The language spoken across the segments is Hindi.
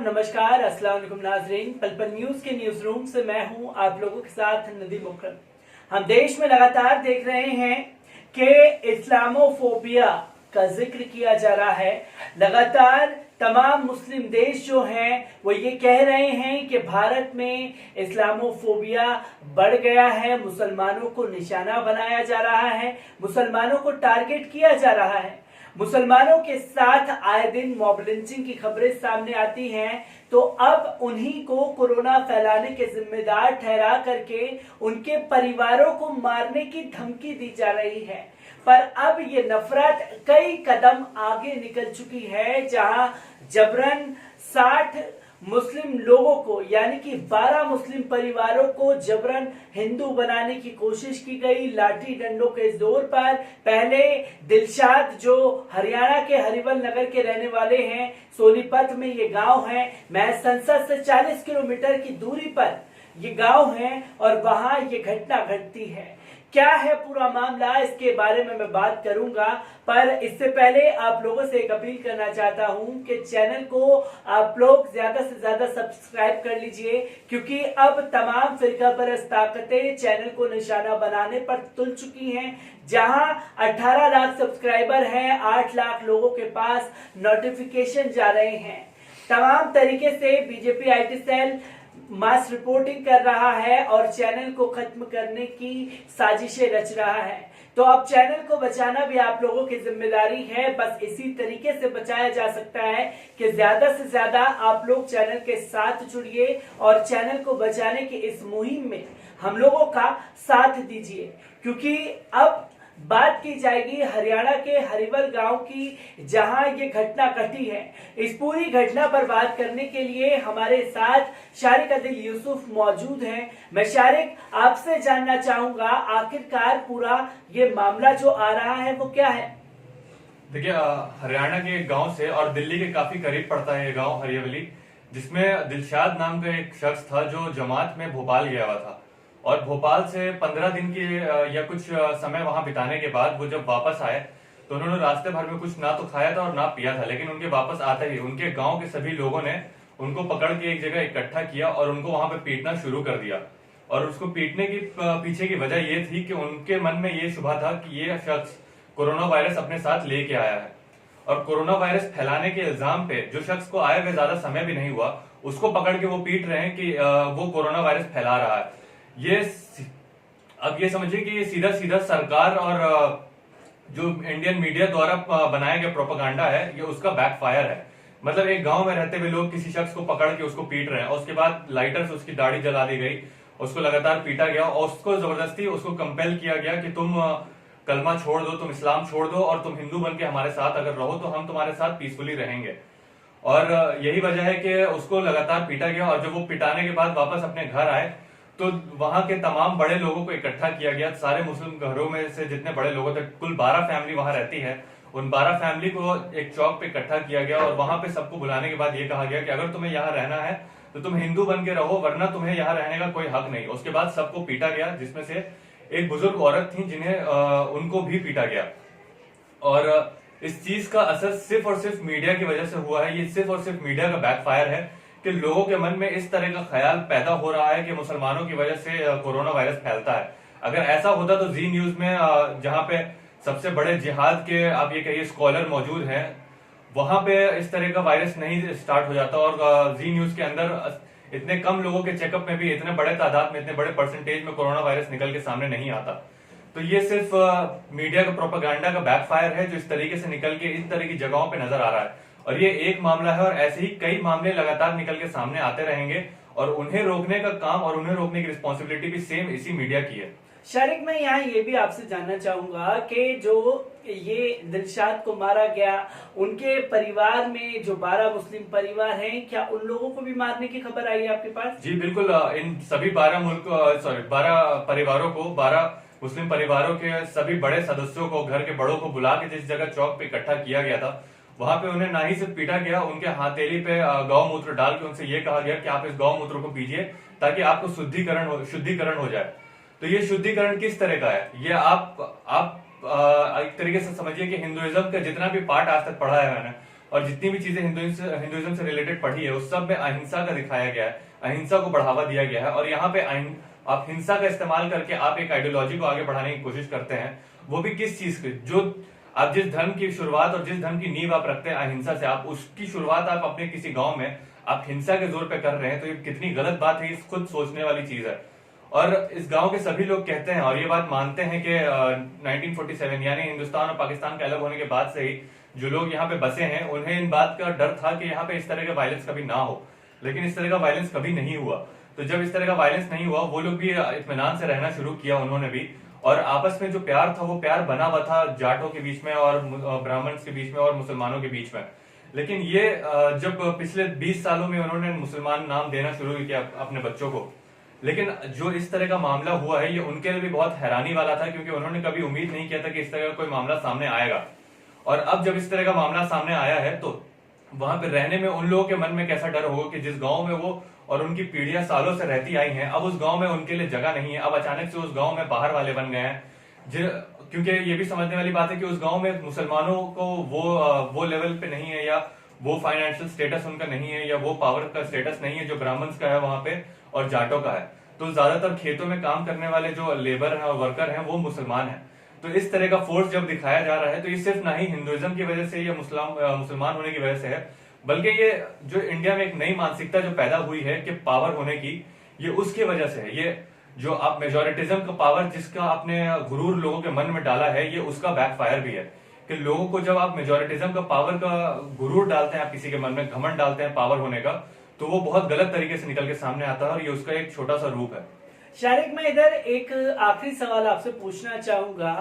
आदाब, नमस्कार, अस्सलाम वालेकुम नाज़रीन। पल पल न्यूज के न्यूज रूम से मैं हूं आप लोगों के साथ नदीम मुकरम। हम देश में लगातार देख रहे हैं कि इस्लामोफोबिया का जिक्र किया जा रहा है। लगातार तमाम मुस्लिम देश जो हैं वो ये कह रहे हैं कि भारत में इस्लामोफोबिया बढ़ गया है, मुसलमानों को निशाना बनाया जा रहा है, मुसलमानों को टारगेट किया जा रहा है। मुसलमानों के साथ आए दिन मॉब लिंचिंग की खबरें सामने आती हैं, तो अब उन्हीं को कोरोना फैलाने के जिम्मेदार ठहरा करके उनके परिवारों को मारने की धमकी दी जा रही है। पर अब ये नफरत कई कदम आगे निकल चुकी है, जहां जबरन 60 मुस्लिम लोगों को यानी कि 12 मुस्लिम परिवारों को जबरन हिंदू बनाने की कोशिश की गई लाठी डंडों के जोर पर। पहले दिलशाद जो हरियाणा के हरिवल नगर के रहने वाले हैं, सोनीपत में ये गांव है, महज संसद से 40 किलोमीटर की दूरी पर ये गांव है और वहां ये घटना घटती है। क्या है पूरा मामला, इसके बारे में मैं बात करूंगा, पर इससे पहले आप लोगों से एक अपील करना चाहता हूं कि चैनल को आप लोग ज्यादा से ज्यादा सब्सक्राइब कर लीजिए, क्योंकि अब तमाम फिरका परस्त ताकतें चैनल को निशाना बनाने पर तुल चुकी हैं। जहां 18 लाख सब्सक्राइबर हैं, 8 लाख लोगों के पास नोटिफिकेशन जा रहे हैं। तमाम तरीके से BJP IT cell mass reporting कर रहा है और चैनल को खत्म करने की साजिशें रच रहा है। तो अब चैनल को बचाना भी आप लोगों की जिम्मेदारी है। बस इसी तरीके से बचाया जा सकता है कि ज्यादा से ज्यादा आप लोग चैनल के साथ जुड़िए और चैनल को बचाने की इस मुहिम में हम लोगों का साथ दीजिए। क्योंकि अब बात की जाएगी हरियाणा के हरिवल गांव की, जहां ये घटना घटी है। इस पूरी घटना पर बात करने के लिए हमारे साथ शारिक अदिल यूसुफ मौजूद हैं। मैं शारिक, आपसे जानना चाहूंगा आखिरकार पूरा ये मामला जो आ रहा है वो क्या है? देखिए, हरियाणा के गांव से और दिल्ली के काफी करीब पड़ता है ये गांव हरियावली, जिसमें दिलशाद नाम का एक शख्स था जो जमात में भोपाल गया हुआ था। और भोपाल से 15 दिन की या कुछ समय वहां बिताने के बाद वो जब वापस आए तो उन्होंने रास्ते भर में कुछ ना तो खाया था और ना पिया था। लेकिन उनके वापस आते ही उनके गांव के सभी लोगों ने उनको पकड़ के एक जगह इकट्ठा किया और उनको वहां पे पीटना शुरू कर दिया। और उसको पीटने की पीछे की वजह ये थी कि उनके मन में ये शुबा था कि ये शख्स कोरोना वायरस अपने साथ लेके आया है। और कोरोना वायरस फैलाने के इल्जाम पे जो शख्स को आए हुए ज्यादा समय भी नहीं हुआ, उसको पकड़ के वो पीट रहे हैं कि वो कोरोना वायरस फैला रहा है। अब ये समझिए कि ये सीधा सीधा सरकार और जो इंडियन मीडिया द्वारा बनाया गया प्रोपेगेंडा है, ये उसका बैकफायर है। मतलब एक गांव में रहते हुए लोग किसी शख्स को पकड़ के उसको पीट रहे हैं और उसके बाद लाइटर से उसकी दाढ़ी जला दी गई, उसको लगातार पीटा गया और उसको जबरदस्ती उसको कंपेल किया गया कि तुम कलमा छोड़ दो, तुम इस्लाम छोड़ दो और तुम हिंदू बन के हमारे साथ अगर रहो तो हम तुम्हारे साथ पीसफुली रहेंगे। और यही वजह है कि उसको लगातार पीटा गया। और जब वो पिटाने के बाद वापस अपने घर आए तो वहां के तमाम बड़े लोगों को इकट्ठा किया गया। सारे मुस्लिम घरों में से जितने बड़े लोगों थे, कुल 12 फैमिली वहां रहती है, उन 12 फैमिली को एक चौक पे इकट्ठा किया गया और वहां पे सबको बुलाने के बाद ये कहा गया कि अगर तुम्हें यहाँ रहना है तो तुम हिंदू बन के रहो, वरना तुम्हें यहाँ रहने का कोई हक नहीं। उसके बाद सबको पीटा गया, जिसमें से एक बुजुर्ग औरत थी जिन्हें उनको भी पीटा गया। और इस चीज का असर सिर्फ और सिर्फ मीडिया की वजह से हुआ है। ये सिर्फ और सिर्फ मीडिया का बैकफायर है कि लोगों के मन में इस तरह का ख्याल पैदा हो रहा है कि मुसलमानों की वजह से कोरोना वायरस फैलता है। अगर ऐसा होता तो जी न्यूज में जहां पे सबसे बड़े जिहाद के आप ये कहिए स्कॉलर मौजूद हैं, वहां पे इस तरह का वायरस नहीं स्टार्ट हो जाता। और जी न्यूज के अंदर इतने कम लोगों के चेकअप में भी इतने बड़े तादाद में, इतने बड़े परसेंटेज में कोरोना वायरस निकल के सामने नहीं आता। तो ये सिर्फ मीडिया का प्रोपेगेंडा का बैकफायर है जो इस तरीके से निकल के इस तरह की जगहों पे नजर आ रहा है। और ये एक मामला है और ऐसे ही कई मामले लगातार निकल के सामने आते रहेंगे और उन्हें रोकने का काम और उन्हें रोकने की रिस्पॉन्सिबिलिटी भी सेम इसी मीडिया की है। शारिक, मैं यहाँ ये भी आपसे जानना चाहूंगा कि जो ये दिलशाद को मारा गया, उनके परिवार में जो 12 मुस्लिम परिवार हैं, क्या उन लोगों को भी मारने की खबर आई है आपके पास? जी बिल्कुल, इन सभी 12 परिवारों को, 12 मुस्लिम परिवारों के सभी बड़े सदस्यों को, घर के बड़ों को बुला के जिस जगह चौक पे इकट्ठा किया गया था, वहां पे उन्हें ना ही सिर्फ पीटा गया, उनके हथेली पे गौमूत्र डाल के उनसे ये कहा गया कि आप इस गौमूत्र को पीजिए ताकि आपको शुद्धिकरण हो जाए। तो ये शुद्धिकरण किस तरह का है? ये आप एक तरीके से समझिए कि हिंदुइज्म का जितना भी पार्ट आज तक पढ़ा है मैंने, और जितनी भी चीजें हिंदुइज्म से रिलेटेड पढ़ी है उस सब में अहिंसा का दिखाया गया है, अहिंसा को बढ़ावा दिया गया है। और यहाँ पे आप हिंसा का इस्तेमाल करके आप एक आइडियोलॉजी को आगे बढ़ाने की कोशिश करते हैं, वो भी किस चीज की, जो आप जिस धर्म की शुरुआत और जिस धर्म की नींव आप रखते हैं अहिंसा से, आप उसकी शुरुआत आप अपने किसी गांव में आप हिंसा के जोर पे कर रहे हैं, तो ये कितनी गलत बात है, खुद सोचने वाली चीज है। और इस गांव के सभी लोग कहते हैं और ये बात मानते हैं कि 1947 यानी हिंदुस्तान और पाकिस्तान के अलग होने के बाद से ही जो लोग यहाँ पे बसे हैं उन्हें इन बात का डर था कि यहाँ पे इस तरह का वायलेंस कभी ना हो, लेकिन इस तरह का वायलेंस कभी नहीं हुआ। तो जब इस तरह का वायलेंस नहीं हुआ, वो लोग भी इत्मीनान से रहना शुरू किया उन्होंने भी, और आपस में जो प्यार था वो प्यार बना हुआ था जाटों के बीच में और ब्राह्मण्स के बीच में और मुसलमानों के बीच में। लेकिन ये जब पिछले 20 सालों में उन्होंने मुसलमान नाम देना शुरू किया अपने बच्चों को, लेकिन जो इस तरह का मामला हुआ है ये उनके लिए भी बहुत हैरानी वाला था, क्योंकि उन्होंने कभी उम्मीद नहीं किया था कि इस तरह का कोई मामला सामने आएगा। और अब जब इस तरह का मामला सामने आया है तो वहां पे रहने में उन लोगों के मन में कैसा डर होगा कि जिस गांव में वो और उनकी पीढ़ियां सालों से रहती आई हैं, अब उस गांव में उनके लिए जगह नहीं है, अब अचानक से उस गांव में बाहर वाले बन गए हैं। क्योंकि ये भी समझने वाली बात है कि उस गांव में मुसलमानों को वो लेवल पे नहीं है, या वो फाइनेंशियल स्टेटस उनका नहीं है, या वो पावर का स्टेटस नहीं है जो ब्राह्मण्स का है वहां पे और जाटों का है। तो ज्यादातर खेतों में काम करने वाले जो लेबर है और वर्कर हैं वो मुसलमान हैं। तो इस तरह का फोर्स जब दिखाया जा रहा है तो ये सिर्फ ना ही हिंदुइज्म की वजह से या मुसलमान होने की वजह से है, बल्कि ये जो इंडिया में एक नई मानसिकता जो पैदा हुई है कि पावर होने की, ये उसकी वजह से है। ये जो आप मेजोरिटिज्म का पावर जिसका आपने गुरूर लोगों के मन में डाला है, ये उसका बैकफायर भी है कि लोगों को जब आप मेजोरिटिज्म का पावर का गुरूर डालते हैं, आप किसी के मन में घमंड डालते हैं पावर होने का, तो वो बहुत गलत तरीके से निकल के सामने आता है और ये उसका एक छोटा सा रूप है। शारिक, मैं इधर एक आखिरी सवाल आपसे पूछना चाहूंगा,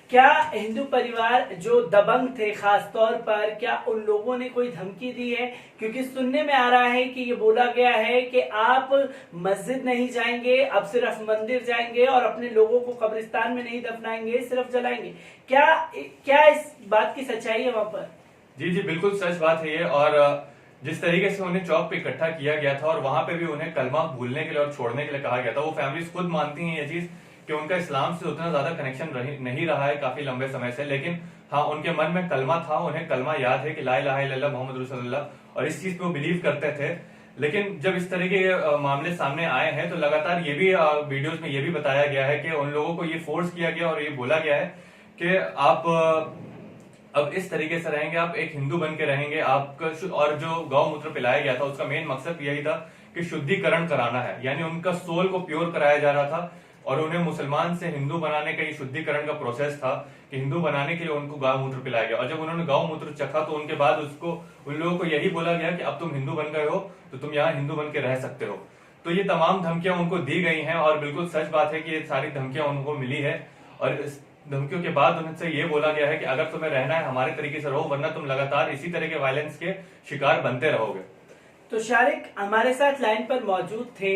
क्या हिंदू परिवार जो दबंग थे खास तौर पर, क्या उन लोगों ने कोई धमकी दी है? क्योंकि सुनने में आ रहा है कि ये बोला गया है कि आप मस्जिद नहीं जाएंगे, अब सिर्फ मंदिर जाएंगे और अपने लोगों को कब्रिस्तान में नहीं दफनाएंगे, सिर्फ जलाएंगे। क्या इस बात की सच्चाई है वहां पर? जी बिल्कुल सच बात है ये। और जिस तरीके से उन्हें चौक पे इकट्ठा किया गया था और वहां पे भी उन्हें कलमा भूलने के लिए और छोड़ने के लिए कहा गया था, वो फैमिलीज खुद मानती हैं ये चीज कि उनका इस्लाम से उतना ज्यादा कनेक्शन नहीं रहा है काफी लंबे समय से, लेकिन हाँ उनके मन में कलमा था, उन्हें कलमा याद है कि ला इलाहा इल्लल्लाह मुहम्मद रसूलुल्लाह, और इस चीज पे वो बिलीव करते थे। लेकिन जब इस तरह के मामले सामने आए हैं तो लगातार ये भी वीडियोस में ये भी बताया गया है कि उन लोगों को ये फोर्स किया गया और ये बोला गया है कि आप अब इस तरीके से रहेंगे, आप एक हिंदू बन के रहेंगे, आपका और जो गौमूत्र पिलाया गया था उसका मेन मकसद यही था कि शुद्धिकरण कराना है, यानी उनका सोल को प्योर कराया जा रहा था और उन्हें मुसलमान से हिंदू बनाने का ये शुद्धिकरण का प्रोसेस था कि हिंदू बनाने के लिए उनको गौमूत्र पिलाया गया। और जब उन्होंने गौमूत्र चखा तो उनके बाद उन लोगों को यही बोला गया कि अब तुम हिंदू बन गए हो तो तुम यहाँ हिंदू बन के रह सकते हो। तो ये तमाम धमकियां उनको दी गई हैं और बिल्कुल सच बात है कि ये सारी धमकियां उनको मिली है और इस धमकियों के बाद उनसे ये बोला गया है कि अगर तुम्हें रहना है हमारे तरीके से रहो, वरना तुम लगातार इसी तरह के वायलेंस के शिकार बनते रहोगे। तो शारिक हमारे साथ लाइन पर मौजूद थे।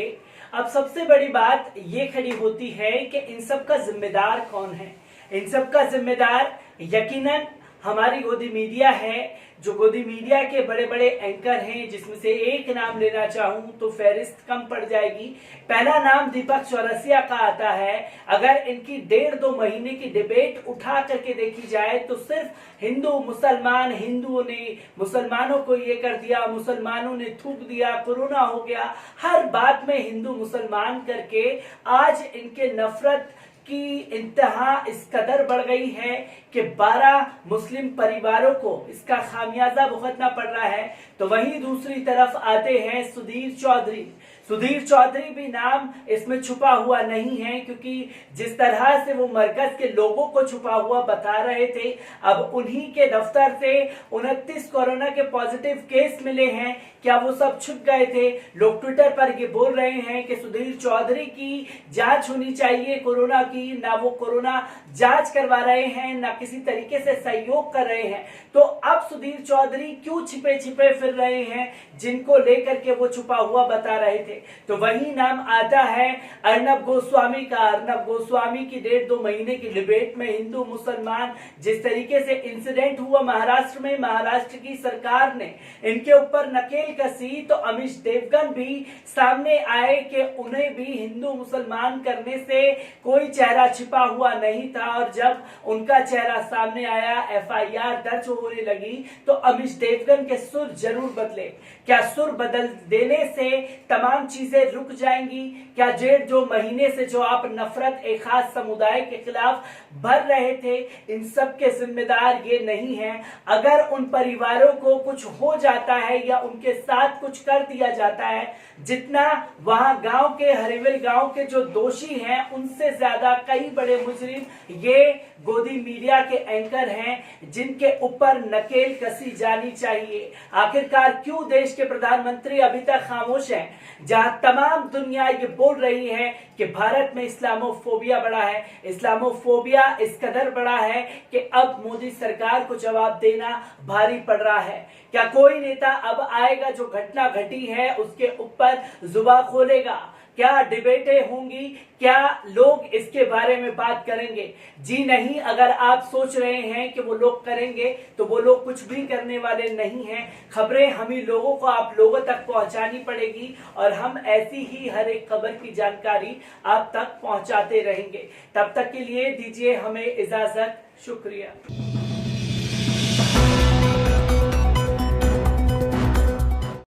अब सबसे बड़ी बात ये खड़ी होती है कि इन सब का जिम्मेदार कौन है? इन सब का जिम्मेदार यकीनन हमारी गोदी मीडिया है, जो गोदी मीडिया के बड़े बड़े एंकर हैं, जिसमें से एक नाम लेना चाहूं तो फहरिस्त कम पड़ जाएगी। पहला नाम दीपक चौरसिया का आता है। अगर इनकी 1.5-2 महीने की डिबेट उठा करके देखी जाए तो सिर्फ हिंदू मुसलमान, हिंदुओं ने मुसलमानों को ये कर दिया, मुसलमानों ने थूक दिया, कोरोना हो गया, हर बात में हिंदू मुसलमान करके आज इनके नफरत की इंतहा इस कदर बढ़ गई है कि 12 मुस्लिम परिवारों को इसका खामियाजा भुगतना पड़ रहा है। तो वहीं दूसरी तरफ आते हैं सुधीर चौधरी। सुधीर चौधरी भी नाम इसमें छुपा हुआ नहीं है, क्योंकि जिस तरह से वो मरकज के लोगों को छुपा हुआ बता रहे थे, अब उन्हीं के दफ्तर से 29 कोरोना के पॉजिटिव केस मिले हैं। क्या वो सब छुप गए थे? लोग ट्विटर पर ये बोल रहे हैं कि सुधीर चौधरी की जांच होनी चाहिए कोरोना की, ना वो कोरोना जांच करवा रहे हैं, ना किसी तरीके से सहयोग कर रहे हैं। तो अब सुधीर चौधरी क्यों छिपे छिपे फिर रहे हैं, जिनको लेकर के वो छुपा हुआ बता रहे थे? तो वही नाम आता है अर्नब गोस्वामी का। अर्नब गोस्वामी की 1.5-2 महीने की डिबेट में हिंदू मुसलमान जिस तरीके से इंसिडेंट हुआ महाराष्ट्र में, महाराष्ट्र की सरकार ने इनके ऊपर नकेल कसी, तो अमित देवगन भी सामने आए कि उन्हें भी हिंदू मुसलमान करने से कोई चेहरा छिपा हुआ नहीं था। और जब उनका चेहरा सामने आया, एफआईआर दर्ज होने लगी, तो अमित देवगन के सुर जरूर बदले। क्या सुर बदल देने से तमाम चीजें रुक जाएंगी? क्या 1.5-2 महीने से जो आप नफरत एक खास समुदाय के खिलाफ भर रहे थे, इन सब के जिम्मेदार ये नहीं है? अगर उन परिवारों को कुछ हो जाता है या उनके साथ कुछ कर दिया जाता है, जितना वहां गांव के, हरिवेल गांव के जो दोषी हैं, उनसे ज्यादा कई बड़े मुजरिम ये गोदी मीडिया के एंकर हैं, जिनके ऊपर नकेल कसी जानी चाहिए। आखिरकार क्यों देश के प्रधानमंत्री अभी तक खामोश हैं, जहां तमाम दुनिया ये बोल रही है कि भारत में इस्लामोफोबिया बढ़ा है। इस्लामोफोबिया इस कदर बढ़ा है कि अब मोदी सरकार को जवाब देना भारी पड़ रहा है। क्या कोई नेता अब आएगा जो घटना घटी है उसके ऊपर जुबान खोलेगा? क्या डिबेटें होंगी? क्या लोग इसके बारे में बात करेंगे? जी नहीं। अगर आप सोच रहे हैं कि वो लोग करेंगे, तो वो लोग कुछ भी करने वाले नहीं हैं। खबरें हम ही लोगों को, आप लोगों तक पहुंचानी पड़ेगी और हम ऐसी ही हर एक खबर की जानकारी आप तक पहुंचाते रहेंगे। तब तक के लिए दीजिए हमें इजाजत। शुक्रिया।